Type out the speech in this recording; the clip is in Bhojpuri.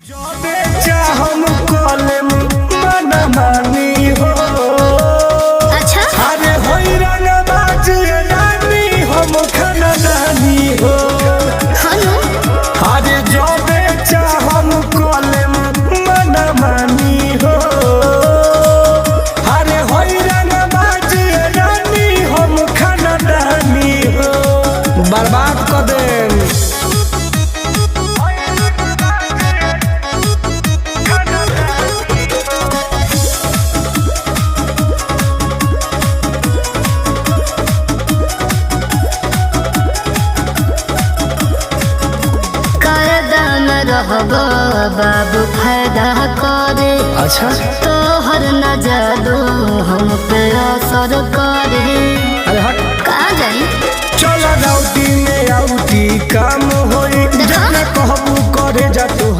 हम कॉलेम मन मानी हो। अच्छा अरे होई रंगबाज रानी हम खानदानी हो। हनु अरे जबे चाहम कॉलेम मन मानी हो। अरे होई रंगबाज रानी हम खानदानी हो। बर्बाद कर दे रहबो बाबू फायदा करे। अच्छा तोहर न जादू हम पे असर करे। अरे हट कहाँ जाई चल राउटी में आउटी काम होई। देखा? जब कहबू करे जा तू